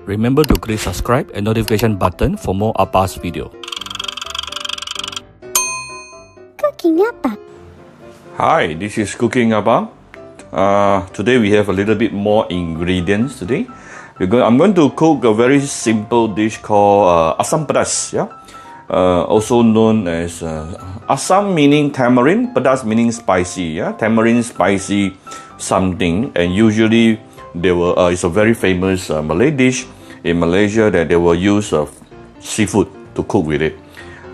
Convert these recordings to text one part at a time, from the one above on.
Remember to click subscribe and notification button for more Appa's video. Cooking Appa. Hi, this is Cooking Appa. Today we have a little bit more ingredients today. I'm going to cook a very simple dish called Asam pedas. Yeah, also known as Asam meaning tamarind, pedas meaning spicy. Yeah, tamarind spicy something, and usually it's a very famous Malay dish in Malaysia that they will use seafood to cook with it.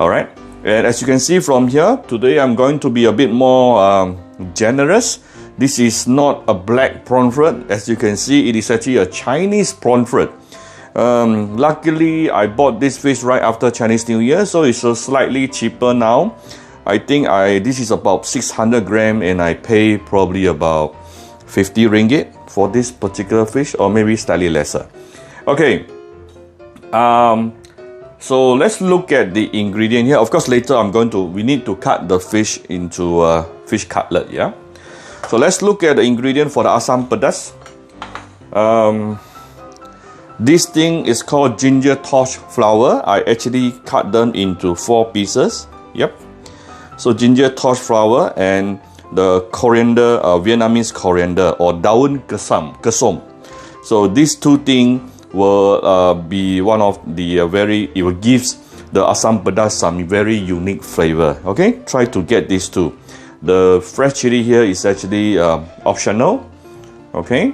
All right, and as you can see from here, today I'm going to be a bit more generous. This is not a black pomfret. As you can see, it is actually a Chinese pomfret. Luckily, I bought this fish right after Chinese New Year, so it's slightly cheaper now. I think this is about 600 grams, and I pay probably about 50 ringgit for this particular fish, or maybe slightly lesser. Okay, so let's look at the ingredient here. Of course, later we need to cut the fish into fish cutlet. Yeah. So let's look at the ingredient for the Asam pedas. This thing is called ginger torch flower. I actually cut them into 4 pieces. Yep. So ginger torch flower and the coriander, Vietnamese coriander or daun kesom. So these two things will be one of the it will gives the Asam pedas some very unique flavor. Okay, try to get these two. The fresh chili here is actually optional. Okay.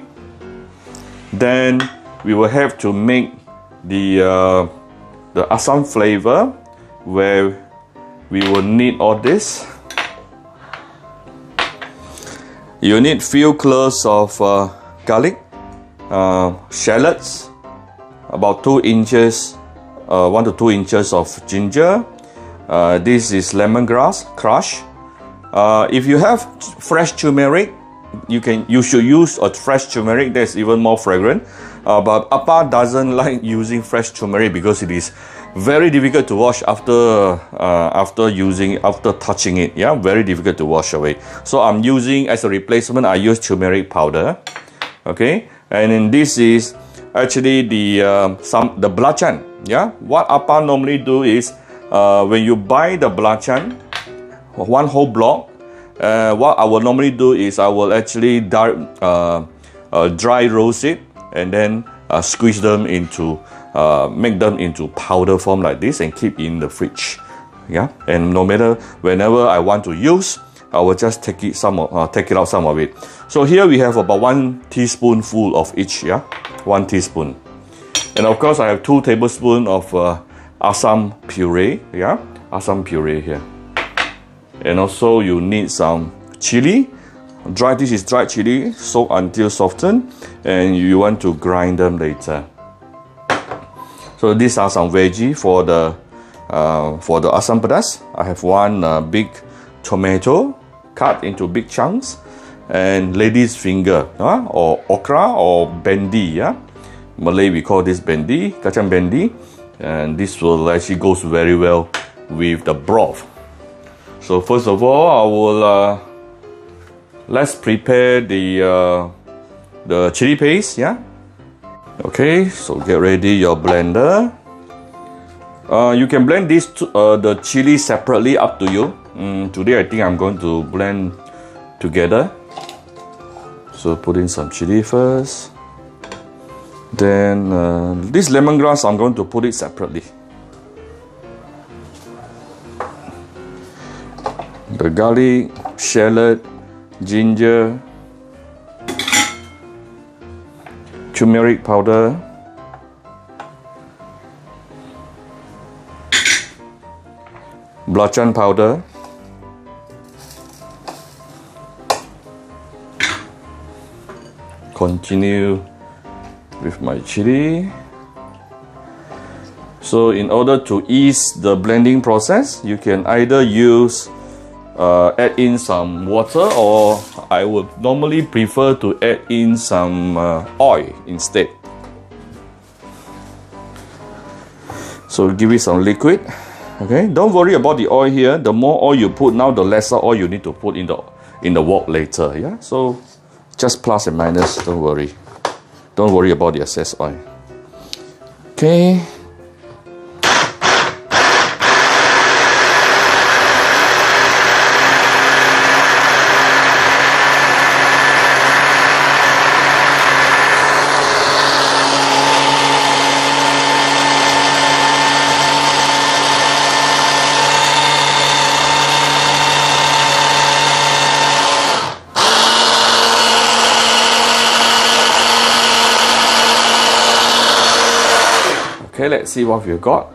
Then we will have to make the Asam flavor, where we will need all this. You need few cloves of garlic, shallots, about 2 inches, 1 to 2 inches of ginger. This is lemongrass crushed. If you have fresh turmeric, you should use a fresh turmeric. That's even more fragrant. But Appa doesn't like using fresh turmeric because it is very difficult to wash after touching it. Yeah, very difficult to wash away. So I'm using, as a replacement, I use turmeric powder. Okay, and then this is actually the belacan. Yeah, what Appa normally do is when you buy the belacan, one whole block, what I will normally do is I will actually dry roast it and then squeeze them into make them into powder form like this and keep in the fridge. Yeah, and no matter whenever I want to use, I will just take out some of it. So here we have about 1 teaspoonful of each. Yeah, 1 teaspoon, and of course I have 2 tablespoons of Asam puree. Yeah, Asam puree here. And also you need some chili. This is dried chili, soaked until softened, and you want to grind them later. So these are some veggie for the Asam pedas. I have 1 big tomato cut into big chunks, and lady's finger, or okra or bendi. Yeah, Malay we call this bendi, kacang bendi, and this will actually goes very well with the broth. So first of all, I will let's prepare the chili paste. Yeah. Okay. So get ready your blender. You can blend the chili separately, up to you. Today I think I'm going to blend together. So put in some chili first. Then this lemongrass I'm going to put it separately. The garlic, shallot, ginger, turmeric powder, belacan powder, continue with my chili. So in order to ease the blending process, you can either use add in some water, or I would normally prefer to add in some oil instead. So give it some liquid. Okay, don't worry about the oil here. The more oil you put now, the lesser oil you need to put in the wok later. Yeah, so just plus and minus. Don't worry about the excess oil. Okay. Okay, let's see what we've got.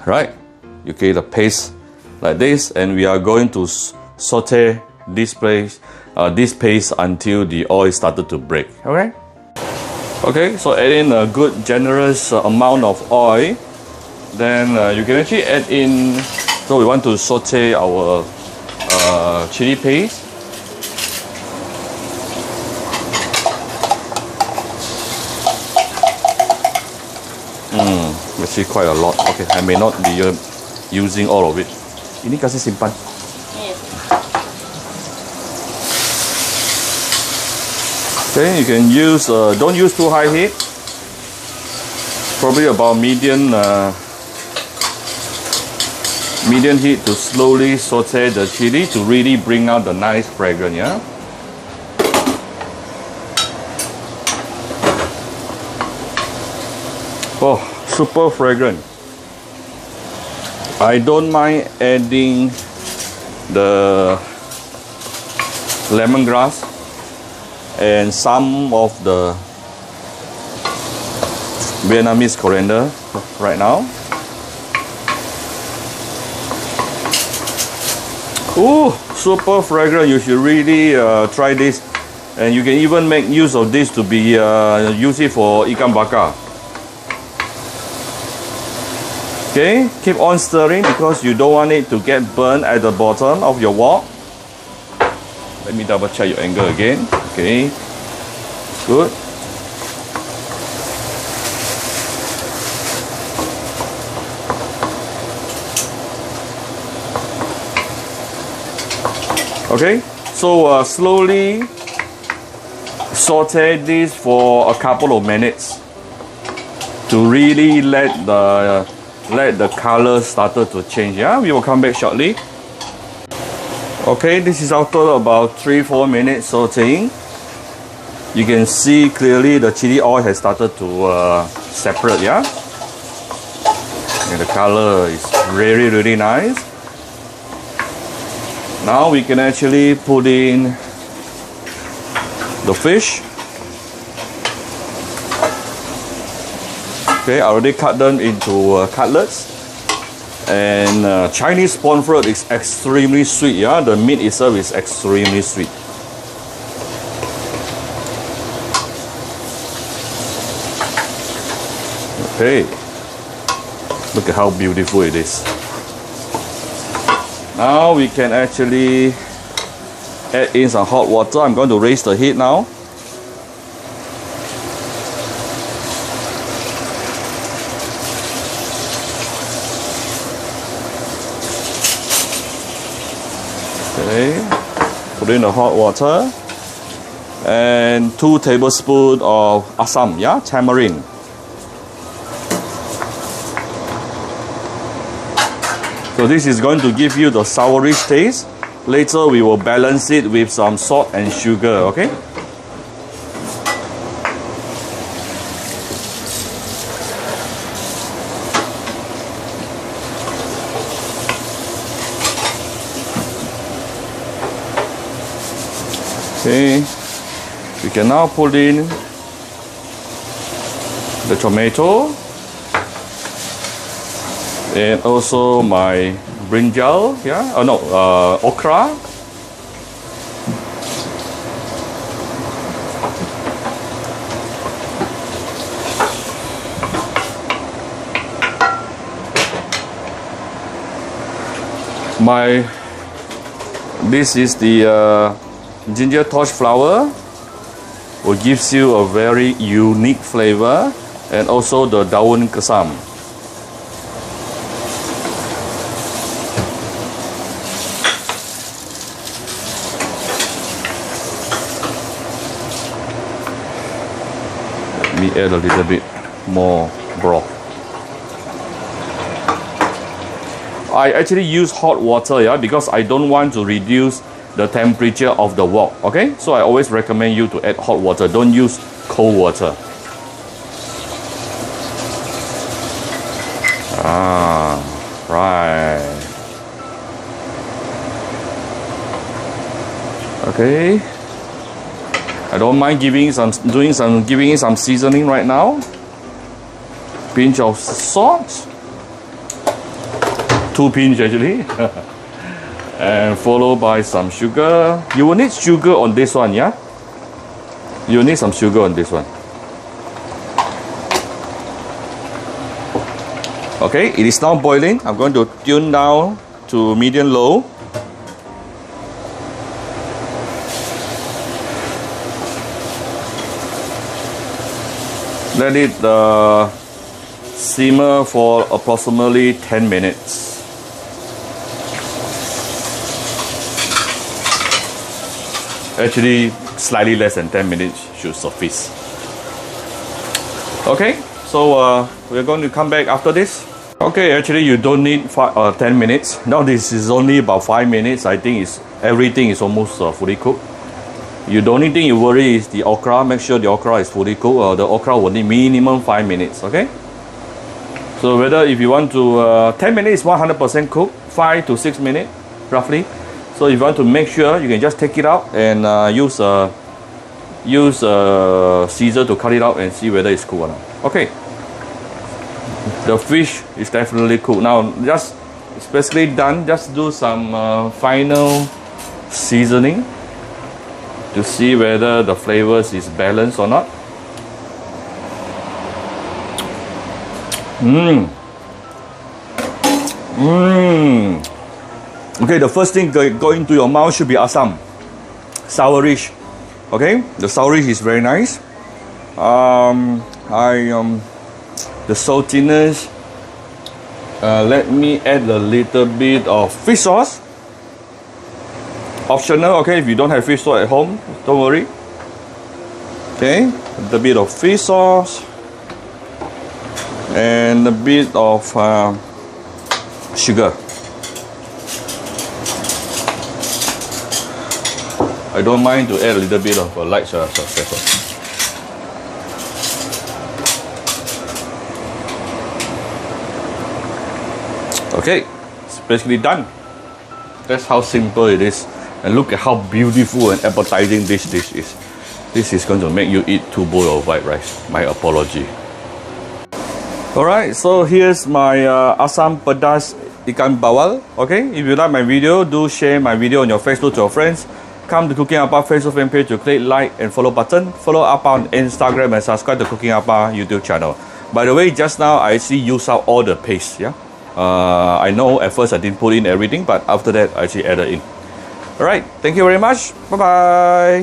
Right, you get the paste like this, and we are going to saute this paste until the oil started to break. Okay. Okay, so add in a good generous amount of oil. Then you can actually add in. So we want to saute our chili paste. Actually quite a lot. Okay, I may not be using all of it. Ini kasih simpan. Yes. Okay, you can use, don't use too high heat. Probably about medium heat to slowly saute the chili to really bring out the nice fragrance, yeah? Oh, super fragrant. I don't mind adding the lemongrass and some of the Vietnamese coriander right now. Ooh, super fragrant. You should really try this, and you can even make use of this to be use it for ikan bakar. Okay, keep on stirring because you don't want it to get burned at the bottom of your wok. Let me double check your angle again. Okay, good. Okay, so slowly saute this for a couple of minutes to really let the color started to change. Yeah, we will come back shortly. Okay, this is after about 3-4 minutes sauteing. You can see clearly the chili oil has started to separate. Yeah, and the color is really nice. Now we can actually put in the fish. Okay, I already cut them into cutlets. And Chinese pomfret is extremely sweet. Yeah, the meat itself is extremely sweet. Okay, look at how beautiful it is. Now we can actually add in some hot water. I'm going to raise the heat now. Okay, put in the hot water and 2 tablespoons of Asam, yeah, tamarind. So this is going to give you the sourish taste. Later we will balance it with some salt and sugar, okay? Okay, we can now put in the tomato and also my brinjal, yeah, okra. This is the ginger torch flower, which gives you a very unique flavor, and also the daun kesam. me add a little bit more broth. I actually use hot water, yeah, because I don't want to reduce the temperature of the wok. Okay, so I always recommend you to add hot water. Don't use cold water. Right. Okay. I don't mind giving some seasoning right now. Pinch of salt. 2 pinch actually. And followed by some sugar. You will need sugar on this one, yeah? You will need some sugar on this one. Okay, it is now boiling. I'm going to tune down to medium low. Let it simmer for approximately 10 minutes. Actually, slightly less than 10 minutes should suffice. Okay, so we're going to come back after this. Okay, actually you don't need 10 minutes. Now this is only about 5 minutes. I think everything is almost fully cooked. The only thing you worry is the okra. Make sure the okra is fully cooked. The okra will need minimum 5 minutes. Okay. So whether if you want to 10 minutes 100% cooked, 5 to 6 minutes roughly. So if you want to make sure, you can just take it out and use a scissor to cut it out and see whether it's cooked or not. Okay. The fish is definitely cooked. Now just it's basically done. Just do some final seasoning to see whether the flavors is balanced or not. Okay, the first thing going into your mouth should be asam, sourish. Okay, the sourish is very nice. The saltiness. Let me add a little bit of fish sauce. Optional, okay, if you don't have fish sauce at home, don't worry. Okay, a little bit of fish sauce and a bit of sugar. I don't mind to add a little bit of light soy sauce. Okay, it's basically done. That's how simple it is. And look at how beautiful and appetizing this dish is. This is going to make you eat 2 bowls of white rice. My apology. Alright, so here's my Asam pedas ikan bawal. Okay, if you like my video, do share my video on your Facebook to your friends. Come to Cooking Appa Facebook fan page to click like and follow button. Follow Appa on Instagram and subscribe to Cooking Appa YouTube channel. By the way, just now I actually used out all the paste. Yeah, I know at first I didn't put in everything, but after that I actually added in. Alright, thank you very much. Bye bye.